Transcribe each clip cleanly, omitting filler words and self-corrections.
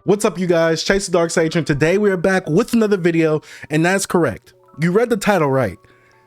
What's up, you guys? Chase the Dark Sage, and today we are back with another video, and that's correct. You read the title right.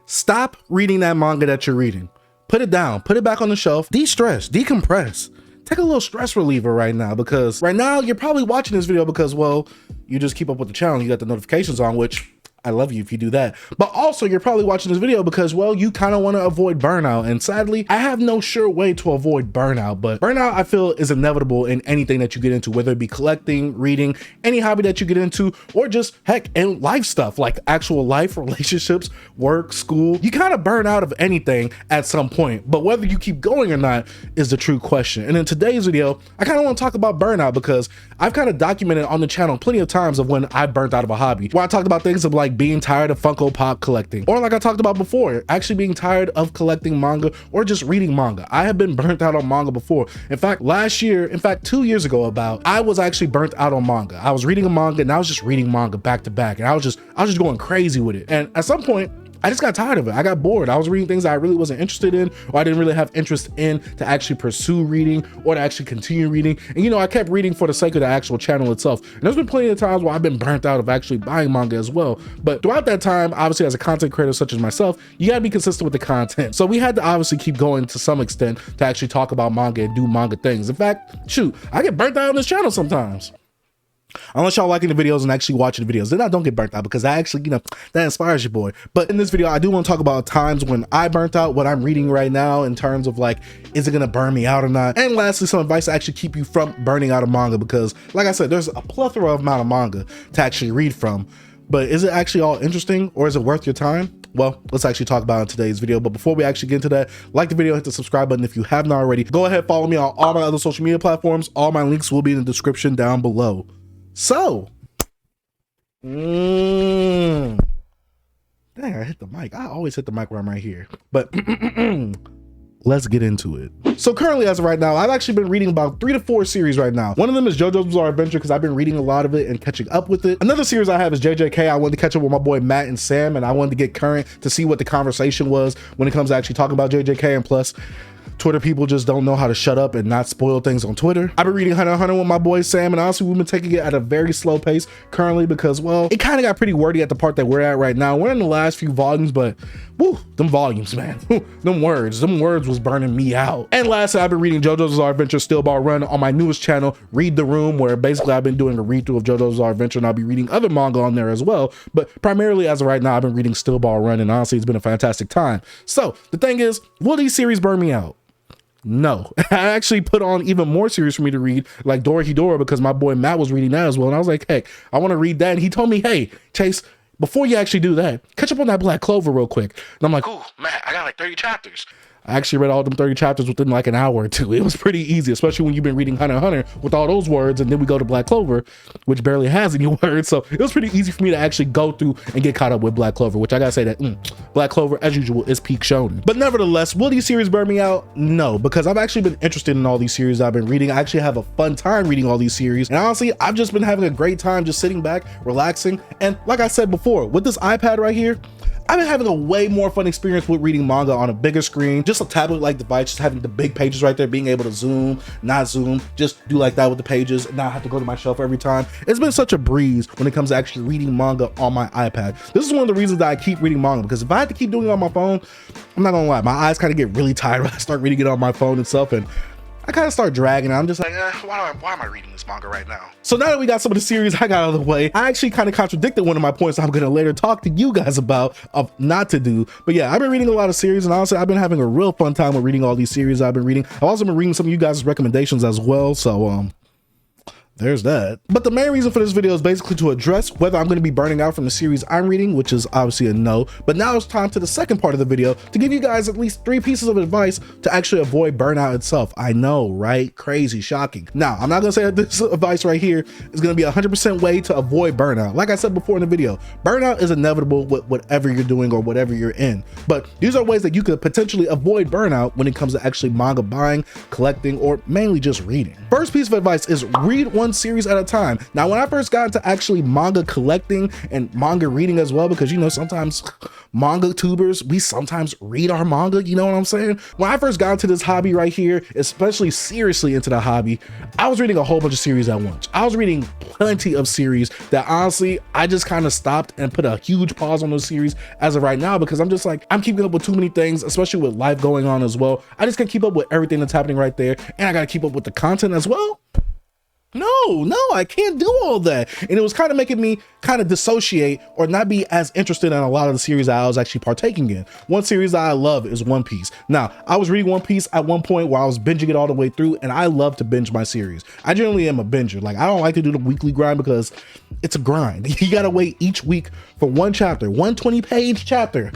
Stop reading that manga that you're reading. Put it down, put it back on the shelf, de-stress, decompress. Take a little stress reliever right now, because right now you're probably watching this video because, well, you just keep up with the channel, you got the notifications on, which I love you if you do that. But also you're probably watching this video because, well, you kind of want to avoid burnout. And sadly, I have no sure way to avoid burnout, but burnout I feel is inevitable in anything that you get into, whether it be collecting, reading, any hobby that you get into, or just heck, in life stuff like actual life, relationships, work, school. You kind of burn out of anything at some point, but whether you keep going or not is the true question. And in today's video, I kind of want to talk about burnout because I've kind of documented on the channel plenty of times of when I burnt out of a hobby, where I talked about things of like being tired of Funko Pop collecting, or like I talked about before, actually being tired of collecting manga or just reading manga. I have been burnt out on manga before. In fact, last year, in fact 2 years ago I was actually burnt out on manga. I was reading a manga and I was just reading manga back to back, and I was just going crazy with it. And at some point I just got tired of it. I got bored. I was reading things I really wasn't interested in, or I didn't really have interest in to actually pursue reading or to actually continue reading. And you know, I kept reading for the sake of the actual channel itself. And there's been plenty of times where I've been burnt out of actually buying manga as well. But throughout that time, obviously as a content creator such as myself, you gotta be consistent with the content. So we had to obviously keep going to some extent to actually talk about manga and do manga things. In fact, shoot, I get burnt out on this channel sometimes. Unless y'all liking the videos and actually watching the videos, then I don't get burnt out, because I actually, you know, that inspires your boy. But in this video, I do want to talk about times when I burnt out, what I'm reading right now in terms of like, is it gonna burn me out or not? And lastly, some advice to actually keep you from burning out of manga, because like I said, there's a plethora of amount of manga to actually read from. But is it actually all interesting, or is it worth your time? Well, let's actually talk about it in today's video. But before we actually get into that, like the video, hit the subscribe button if you haven't already. Go ahead, follow me on all my other social media platforms. All my links will be in the description down below. So, dang, I hit the mic. I always hit the mic when I'm right here. But let's get into it. So currently, as of right now, I've actually been reading about 3 to 4 series right now. One of them is JoJo's Bizarre Adventure, because I've been reading a lot of it and catching up with it. Another series I have is JJK. I wanted to catch up with my boy Matt and Sam, and I wanted to get current to see what the conversation was when it comes to actually talking about JJK. And plus, Twitter people just don't know how to shut up and not spoil things on Twitter. I've been reading Hunter x Hunter with my boy Sam, and honestly, we've been taking it at a very slow pace currently because, well, it kind of got pretty wordy at the part that we're at right now. We're in the last few volumes, but woo, them volumes, man. them words was burning me out. And lastly, I've been reading JoJo's Bizarre Adventure Steel Ball Run on my newest channel, Read the Room, where basically I've been doing a read-through of JoJo's Bizarre Adventure, and I'll be reading other manga on there as well. But primarily, as of right now, I've been reading Steel Ball Run, and honestly, it's been a fantastic time. So the thing is, will these series burn me out? No. I actually put on even more series for me to read, like Dora, because my boy Matt was reading that as well. And I was like, hey, I want to read that. And he told me, hey, Chase, before you actually do that, catch up on that Black Clover real quick. And I'm like, oh, Matt, I got like 30 chapters. I actually read all them 30 chapters within like an hour or two. It was pretty easy, especially when you've been reading Hunter x Hunter with all those words, and then we go to Black Clover, which barely has any words. So it was pretty easy for me to actually go through and get caught up with Black Clover, which I gotta say that Black Clover, as usual, is peak shonen. But nevertheless, will these series burn me out? No, because I've actually been interested in all these series I've been reading. I actually have a fun time reading all these series. And honestly, I've just been having a great time just sitting back, relaxing. And like I said before, with this iPad right here, I've been having a way more fun experience with reading manga on a bigger screen, just a tablet-like device, just having the big pages right there, being able to zoom, not zoom, just do like that with the pages, and not have to go to my shelf every time. It's been such a breeze when it comes to actually reading manga on my iPad. This is one of the reasons that I keep reading manga, because if I had to keep doing it on my phone, I'm not gonna lie, my eyes kind of get really tired when I start reading it on my phone and stuff, and I kind of start dragging. I'm just like, why am I reading this manga right now? So now that we got some of the series I got out of the way, I actually kind of contradicted one of my points I'm going to later talk to you guys about of not to do. But yeah, I've been reading a lot of series, and honestly, I've been having a real fun time with reading all these series I've been reading. I've also been reading some of you guys' recommendations as well. So, there's that. But the main reason for this video is basically to address whether I'm going to be burning out from the series I'm reading, which is obviously a no. But now it's time to the second part of the video to give you guys at least 3 pieces of advice to actually avoid burnout itself. I know, right? Crazy, shocking. Now, I'm not going to say that this advice right here is going to be 100% way to avoid burnout. Like I said before in the video, burnout is inevitable with whatever you're doing or whatever you're in. But these are ways that you could potentially avoid burnout when it comes to actually manga buying, collecting, or mainly just reading. First piece of advice is read one series at a time. Now, when I first got into actually manga collecting and manga reading as well, because you know, sometimes manga tubers, we sometimes read our manga, you know what I'm saying? When I first got into this hobby right here, especially seriously into the hobby, I was reading a whole bunch of series at once. I was reading plenty of series that honestly, I just kind of stopped and put a huge pause on those series as of right now, because I'm just like, I'm keeping up with too many things, especially with life going on as well. I just can't keep up with everything that's happening right there, and I gotta keep up with the content as well. No, I can't do all that. And it was kind of making me kind of dissociate or not be as interested in a lot of the series I was actually partaking in. One series that I love is One Piece. Now, I was reading One Piece at one point where I was binging it all the way through, and I love to binge my series. I generally am a binger. Like, I don't like to do the weekly grind because it's a grind. You gotta wait each week for one chapter, 120-page chapter.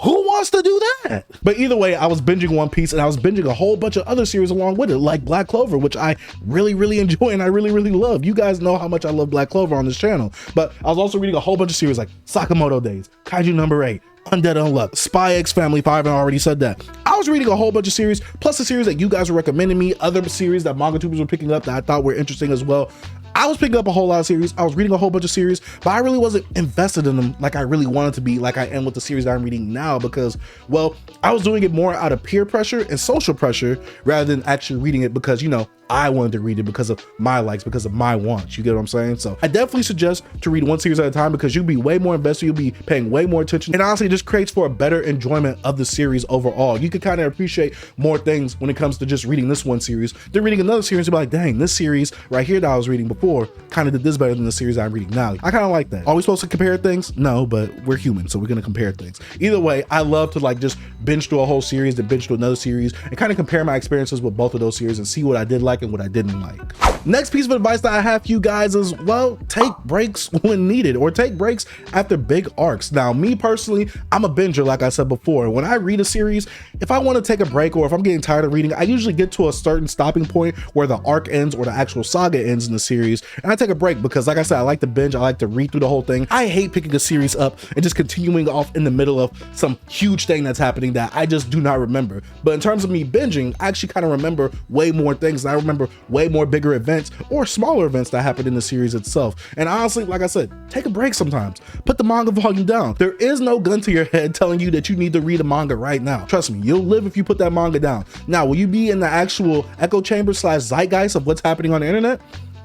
Who wants to do that? But either way, I was binging One Piece, and I was binging a whole bunch of other series along with it, like Black Clover, which I really enjoy and I really love. You guys know how much I love Black Clover on this channel. But I was also reading a whole bunch of series like Sakamoto Days, Kaiju Number 8, Undead Unluck, Spy X Family 5, and I already said that. I was reading a whole bunch of series, plus the series that you guys were recommending me, other series that manga tubers were picking up that I thought were interesting as well. I was picking up a whole lot of series. I was reading a whole bunch of series, but I really wasn't invested in them like I really wanted to be, like I am with the series that I'm reading now, because, well, I was doing it more out of peer pressure and social pressure rather than actually reading it because, you know, I wanted to read it because of my likes, because of my wants. You get what I'm saying? So I definitely suggest to read one series at a time, because you'll be way more invested, you'll be paying way more attention, and honestly, it just creates for a better enjoyment of the series overall. You can kind of appreciate more things when it comes to just reading this one series than reading another series and be like, dang, this series right here that I was reading before kind of did this better than the series I'm reading now. I kind of like that. Are we supposed to compare things? No, but we're human, so we're gonna compare things. Either way, I love to like just binge through a whole series, then binge through another series, and kind of compare my experiences with both of those series and see what I did like and what I didn't like. Next piece of advice that I have for you guys is, well, take breaks when needed, or take breaks after big arcs. Now, me personally, I'm a binger, like I said before. When I read a series, if I want to take a break or if I'm getting tired of reading, I usually get to a certain stopping point where the arc ends or the actual saga ends in the series, and I take a break because, like I said, I like to binge, I like to read through the whole thing. I hate picking a series up and just continuing off in the middle of some huge thing that's happening that I just do not remember. But in terms of me binging, I actually kind of remember way more things, and I remember way more bigger events or smaller events that happened in the series itself. And honestly, like I said, take a break sometimes. Put the manga volume down. There is no gun to your head telling you that you need to read a manga right now. Trust me, you'll live if you put that manga down. Now, will you be in the actual echo chamber / zeitgeist of what's happening on the internet?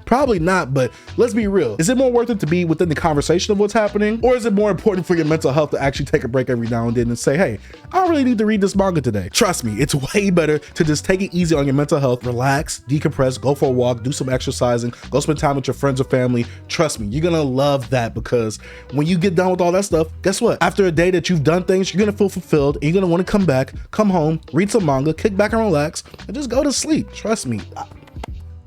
Probably not, but let's be real. Is it more worth it to be within the conversation of what's happening? Or is it more important for your mental health to actually take a break every now and then and say, hey, I don't really need to read this manga today? Trust me, it's way better to just take it easy on your mental health, relax, decompress, go for a walk, do some exercising, go spend time with your friends or family. Trust me, you're gonna love that, because when you get done with all that stuff, guess what? After a day that you've done things, you're gonna feel fulfilled, and you're gonna wanna come back, come home, read some manga, kick back and relax, and just go to sleep. Trust me.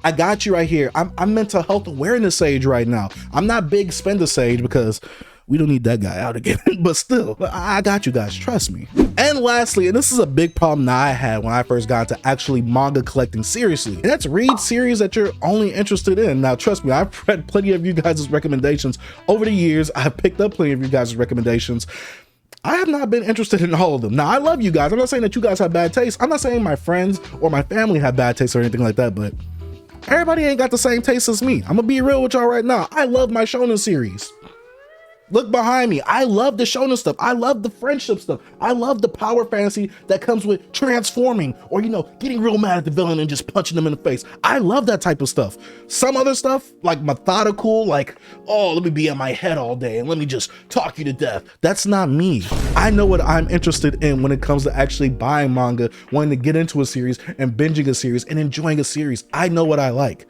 I got you right here. I'm mental health awareness sage right now. I'm not big spender sage because we don't need that guy out again, but still, I got you guys, trust me. And lastly, and this is a big problem that I had when I first got into actually manga collecting seriously, and that's read series that you're only interested in. Now, trust me, I've read plenty of you guys' recommendations over the years. I've picked up plenty of you guys' recommendations. I have not been interested in all of them. Now, I love you guys. I'm not saying that you guys have bad taste. I'm not saying my friends or my family have bad taste or anything like that, but everybody ain't got the same taste as me. I'm gonna be real with y'all right now. I love my shonen series. Look behind me. I love the shonen stuff. I love the friendship stuff. I love the power fantasy that comes with transforming or, you know, getting real mad at the villain and just punching them in the face. I love that type of stuff. Some other stuff, like methodical, like, oh, let me be in my head all day and let me just talk you to death. That's not me. I know what I'm interested in when it comes to actually buying manga, wanting to get into a series and binging a series and enjoying a series. I know what I like.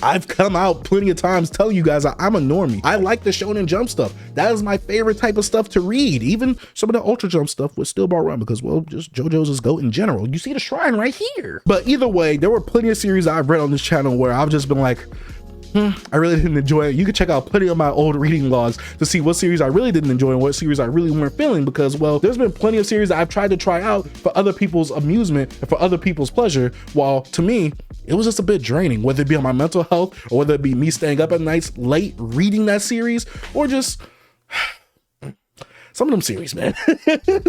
I've come out plenty of times telling you guys I'm a normie. I like the Shonen Jump stuff. That is my favorite type of stuff to read. Even some of the Ultra Jump stuff was still brought around because, well, just JoJo's is GOAT in general. You see the shrine right here. But either way, there were plenty of series I've read on this channel where I've just been like, I really didn't enjoy it. You can check out plenty of my old reading logs to see what series I really didn't enjoy and what series I really weren't feeling, because, well, there's been plenty of series that I've tried to try out for other people's amusement and for other people's pleasure, while to me, it was just a bit draining, whether it be on my mental health or whether it be me staying up at nights late reading that series or just some of them series, man.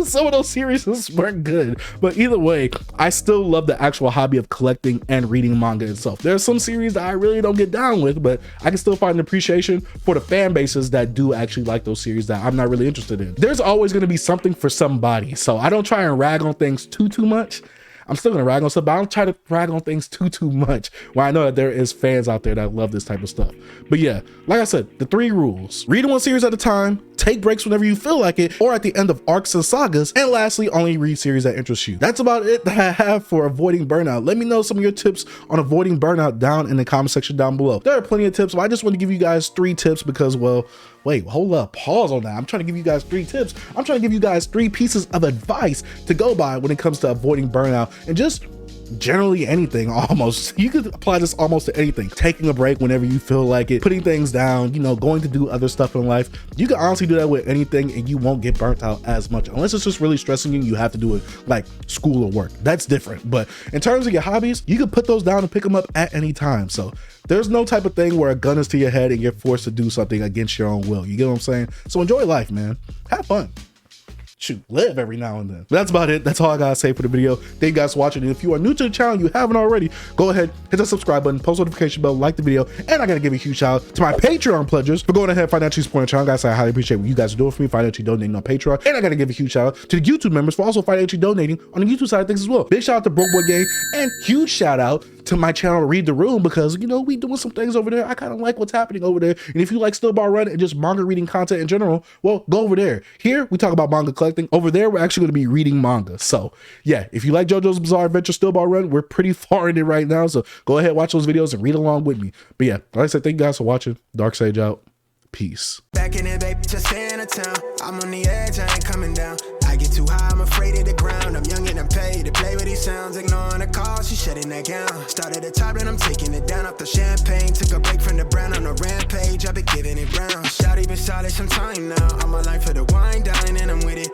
Some of those series weren't good. But either way, I still love the actual hobby of collecting and reading manga itself. There's some series that I really don't get down with, but I can still find an appreciation for the fan bases that do actually like those series that I'm not really interested in. There's always going to be something for somebody, so I don't try and rag on things too much. I'm still gonna rag on stuff, but I don't try to rag on things too much, when I know that there is fans out there that love this type of stuff. But yeah, like I said, the 3 rules: read one series at a time, take breaks whenever you feel like it, or at the end of arcs and sagas, and lastly, only read series that interest you. That's about it that I have for avoiding burnout. Let me know some of your tips on avoiding burnout down in the comment section down below. There are plenty of tips, but I just want to give you guys 3 tips because, well, wait, hold up, pause on that. I'm trying to give you guys 3 tips. I'm trying to give you guys 3 pieces of advice to go by when it comes to avoiding burnout and just generally anything. Almost, you could apply this almost to anything. Taking a break whenever you feel like it, putting things down, you know, going to do other stuff in life. You can honestly do that with anything and you won't get burnt out as much, unless it's just really stressing you. You have to do it like school or work. That's different. But in terms of your hobbies, you can put those down and pick them up at any time. So there's no type of thing where a gun is to your head and you're forced to do something against your own will. You get what I'm saying? So enjoy life, man. Have fun. Shoot, live every now and then. But that's about it. That's all I gotta say for the video. Thank you guys for watching. And if you are new to the channel and you haven't already, go ahead, hit the subscribe button, post notification bell, like the video, and I gotta give a huge shout out to my Patreon pledgers for going ahead and financially supporting the channel. Guys, I highly appreciate what you guys are doing for me, financially donating on Patreon. And I gotta give a huge shout out to the YouTube members for also financially donating on the YouTube side of things as well. Big shout out to Broke Boy Gang, and huge shout out to my channel Read the Room, because, you know, we doing some things over there. I kind of like what's happening over there. And if you like Still Bar Run and just manga reading content in general, well, go over there. Here we talk about manga collecting. Over there we're actually going to be reading manga. So yeah, if you like JoJo's Bizarre Adventure Still Bar Run, we're pretty far in it right now, so go ahead, watch those videos and read along with me. But yeah, like I said, thank you guys for watching. Dark Sage out. Peace. Back in it, baby, just stay in the town. I'm on the edge, I ain't coming down. I get too high, I'm afraid of the ground. I'm young and I'm paid to play with these sounds. Ignoring the call, she shutting that gown. Started at the top and I'm taking it down off the champagne. Took a break from the brown on the rampage. I've been giving it brown. Shawty been solid some time now. I'm a line for the wine, dining and I'm with it.